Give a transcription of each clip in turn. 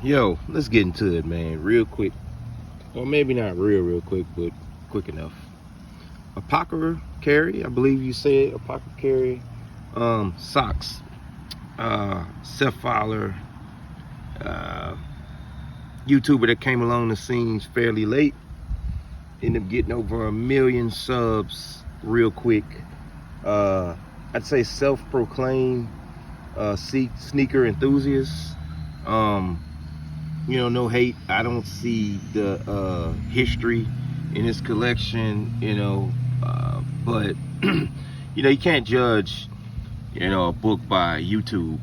Yo, let's get into it, man, real quick. Or maybe not real quick, but quick enough. APTHCRY, I believe you said APTHCRY. Socks. Fowler, uh, YouTuber that came along the scenes fairly late. Ended up getting over 1 million subs real quick. I'd say self-proclaimed sneaker enthusiast. No hate. I don't see the history in his collection, but you can't judge, a book by YouTube.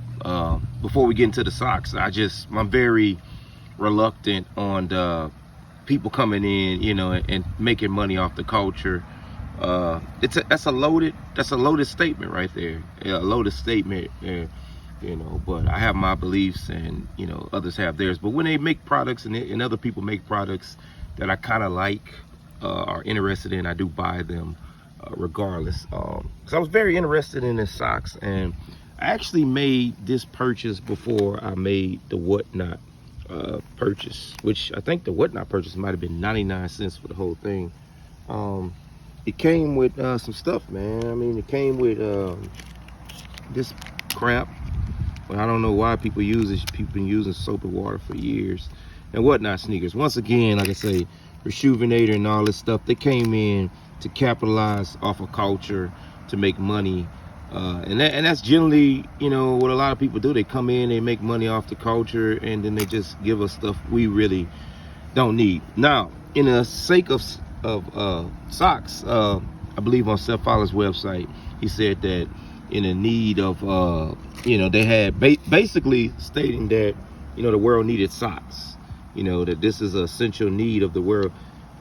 Before we get into the socks, I'm very reluctant on the people coming in, and making money off the culture. That's a loaded statement right there. Yeah, a loaded statement. But I have my beliefs, and others have theirs. But when they make products and other people make products that I kind of like, are interested in, I do buy them regardless. Because I was very interested in the socks, and I actually made this purchase before I made the Whatnot purchase, which I think the Whatnot purchase might have been 99 cents for the whole thing. It came with some stuff, man. I mean, it came with this crap. But I don't know why people use it. People been using soap and water for years. And Whatnot sneakers, once again, like I say, Rejuvenator and all this stuff, they came in to capitalize off of culture, to make money. And that's generally, what a lot of people do. They come in, they make money off the culture, and then they just give us stuff we really don't need. Now, in the sake of socks, I believe on Seth Fowler's website, he said that in the need of, they had basically stating that, the world needed socks, that this is an essential need of the world.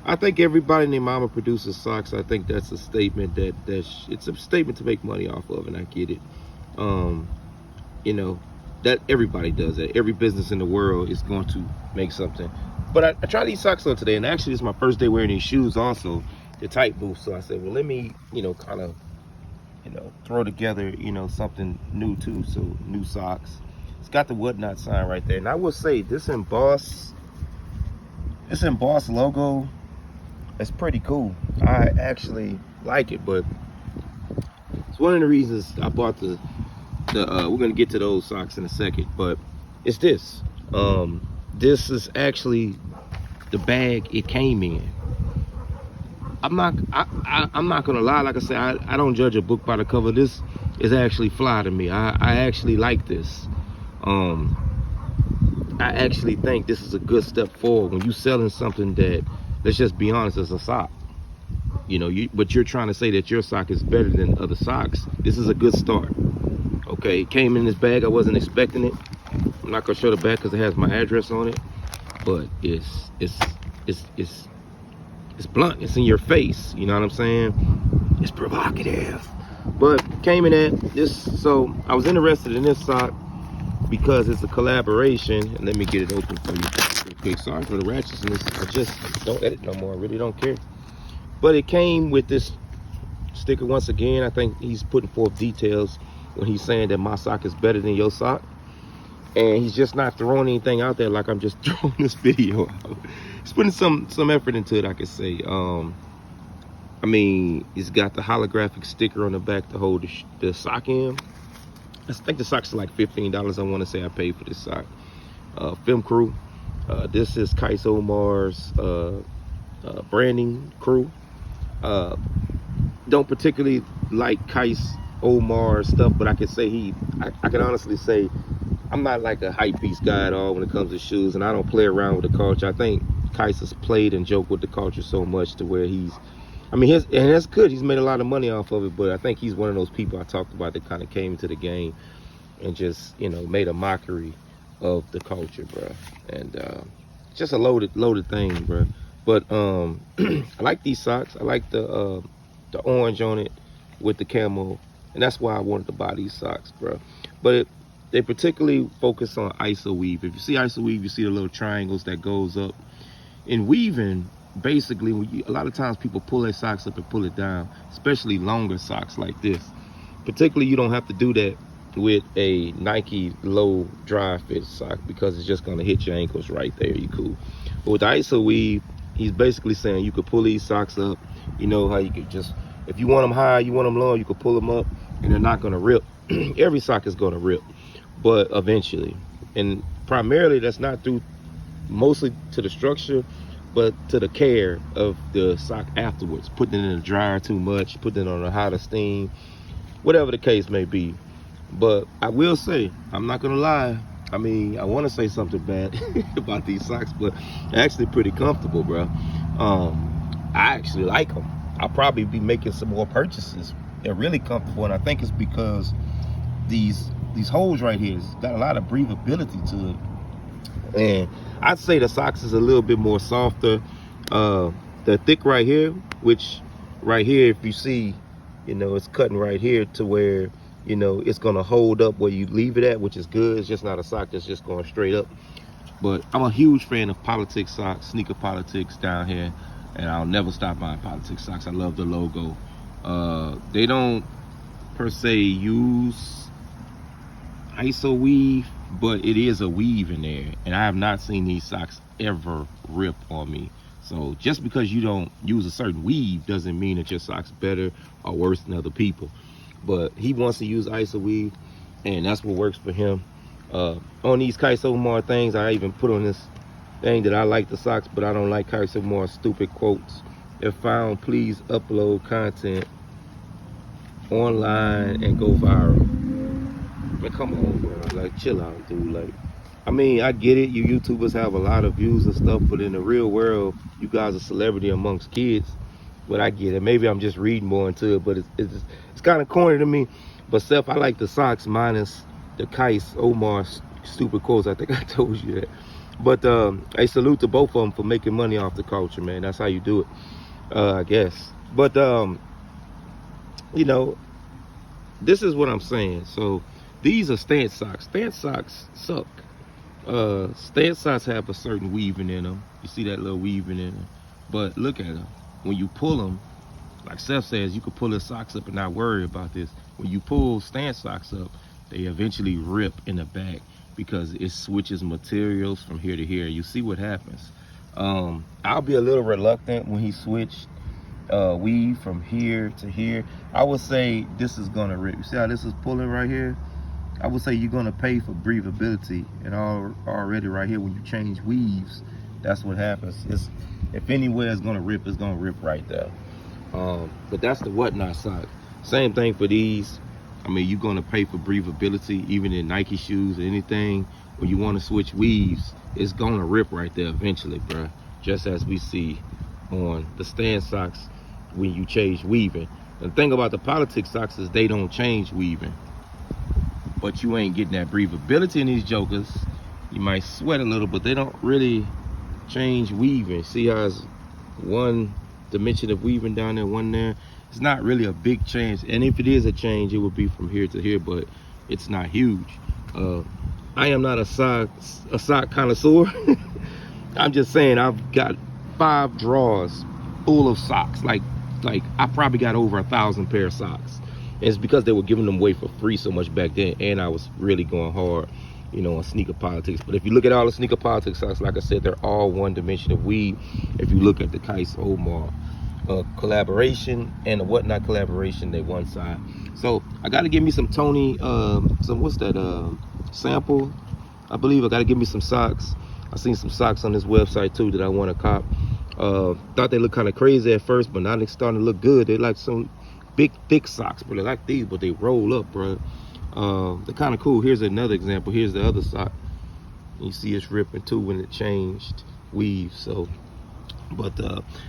I think everybody and their mama produces socks. I think that's a statement it's a statement to make money off of, and I get it. That everybody does that. Every business in the world is going to make something. But I tried these socks on today, and actually it's my first day wearing these shoes also, the tight boots. So I said, well, let me, kind of, throw together, something new too. So new socks. It's got the Whatnot sign right there. And I will say this embossed logo, it's pretty cool. I actually like it, but it's one of the reasons I bought the we're gonna get to those socks in a second, but it's this. This is actually the bag it came in. I'm not gonna lie. Like I said, I don't judge a book by the cover. This is actually fly to me. I actually like this. I actually think this is a good step forward when you selling something that, let's just be honest, is a sock. But you're trying to say that your sock is better than other socks. This is a good start. Okay, it came in this bag. I wasn't expecting it. I'm not gonna show the back because it has my address on it. But it's blunt. It's in your face. You know what I'm saying? It's provocative. But came in at this. So I was interested in this sock because it's a collaboration. And let me get it open for you. Okay, sorry for the ratchetness. I just don't edit no more. I really don't care. But it came with this sticker once again. I think he's putting forth details when he's saying that my sock is better than your sock. And he's just not throwing anything out there like I'm just throwing this video out. He's putting some effort into it, I could say. I mean, he's got the holographic sticker on the back to hold the sock in. I think the sock's like $15. I want to say I paid for this sock. Film crew. This is Kais Omar's branding crew. Don't particularly like Kais Omar's stuff, but I can say I can honestly say I'm not like a hype beast guy at all when it comes to shoes, and I don't play around with the culture. I think Kais has played and joked with the culture so much to where and that's good. He's made a lot of money off of it, but I think he's one of those people I talked about that kind of came into the game and just, made a mockery of the culture, bro. And just a loaded thing, bro. But I like these socks. I like the orange on it with the camo, and that's why I wanted to buy these socks, bro. But they particularly focus on iso weave. If you see iso weave, you see the little triangles that goes up. In weaving, basically, a lot of times people pull their socks up and pull it down, especially longer socks like this. Particularly, you don't have to do that with a Nike low dry fit sock because it's just gonna hit your ankles right there. You cool. But with the ISO weave, he's basically saying you could pull these socks up. You know how you could just, if you want them high, you want them low, you could pull them up and they're not gonna rip. Every sock is gonna rip, but eventually. And primarily that's not due mostly to the structure, but to the care of the sock afterwards. Putting it in the dryer too much, putting it on a hotter steam, whatever the case may be. But I will say, I'm not gonna lie, I mean, I want to say something bad about these socks, but they're actually pretty comfortable, bro. I actually like them. I'll probably be making some more purchases. They're really comfortable, and I think it's because these holes right here has got a lot of breathability to it. And I'd say the socks is a little bit more softer. They're thick right here, which right here, if you see, you know, it's cutting right here to where, you know, it's gonna hold up where you leave it at, which is good. It's just not a sock that's just going straight up. But I'm a huge fan of Politics socks, Sneaker Politics down here, and I'll never stop buying Politics socks. I love the logo. They don't per se use ISO weave, but it is a weave in there, and I have not seen these socks ever rip on me. So just because you don't use a certain weave doesn't mean that your sock's better or worse than other people. But he wants to use ISO weave, and that's what works for him. On these Kais Omar things, I even put on this thing that I like the socks, but I don't like Kais Omar's stupid quotes. If found, please upload content online and go viral. Man, come on, bro. Like, chill out, dude. Like, I mean, I get it. You YouTubers have a lot of views and stuff, but in the real world, you guys are celebrity amongst kids. But I get it. Maybe I'm just reading more into it, but it's kind of corny to me. But Seth, I like the socks minus the Kais Omar stupid quotes. I think I told you that. But I salute to both of them for making money off the culture, man. That's how you do it, I guess. But you know, this is what I'm saying. So these are stance socks. Stance socks suck. Stance socks have a certain weaving in them. You see that little weaving in them. But look at them. When you pull them, like Seth says, you can pull his socks up and not worry about this. When you pull stance socks up, they eventually rip in the back because it switches materials from here to here. You see what happens. I'll be a little reluctant when he switched weave from here to here. I would say this is gonna rip. You see how this is pulling right here? I would say you're gonna pay for breathability, and already right here when you change weaves, that's what happens. If anywhere is gonna rip, it's gonna rip right there. But that's the whatnot sock. Same thing for these. I mean, you're gonna pay for breathability, even in Nike shoes or anything. When you want to switch weaves, it's gonna rip right there eventually, bro. Just as we see on the stance socks when you change weaving. The thing about the Politics socks is they don't change weaving, but you ain't getting that breathability in these jokers. You might sweat a little, but they don't really change weaving. See how it's one dimension of weaving down there, one there. It's not really a big change, and if it is a change, it would be from here to here, but it's not huge. I am not a sock connoisseur. I'm just saying I've got 5 drawers full of socks. Like I probably got over 1,000 pair of socks. And it's because they were giving them away for free so much back then, and I was really going hard, you know, on Sneaker Politics. But if you look at all the Sneaker Politics socks, like I said, they're all one dimension of weave. If you look at the Kais Omar collaboration and the Whatnot collaboration, they one side. So I got to give me some Tony, what's that sample? I believe I got to give me some socks. I seen some socks on this website too that I want to cop. Thought they looked kind of crazy at first, but now they're starting to look good. They're like some big thick socks, but they're like these, but they roll up, bro. They're kind of cool. Here's another example. Here's the other sock. You see it's ripping too when it changed weave. So but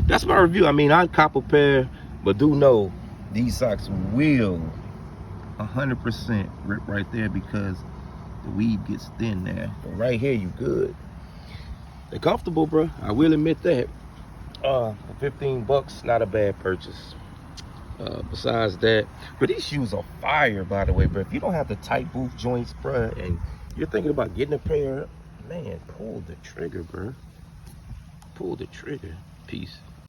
that's my review. I mean, I'd cop a pair, but do know these socks will 100% rip right there because the weave gets thin there. But right here, you good. They're comfortable, bro. I will admit that. For 15 bucks, not a bad purchase. Besides that, but these shoes are fire, by the way, bro. If you don't have the tight boot joints, bro, and you're thinking about getting a pair, man, pull the trigger, bro. Pull the trigger. Peace.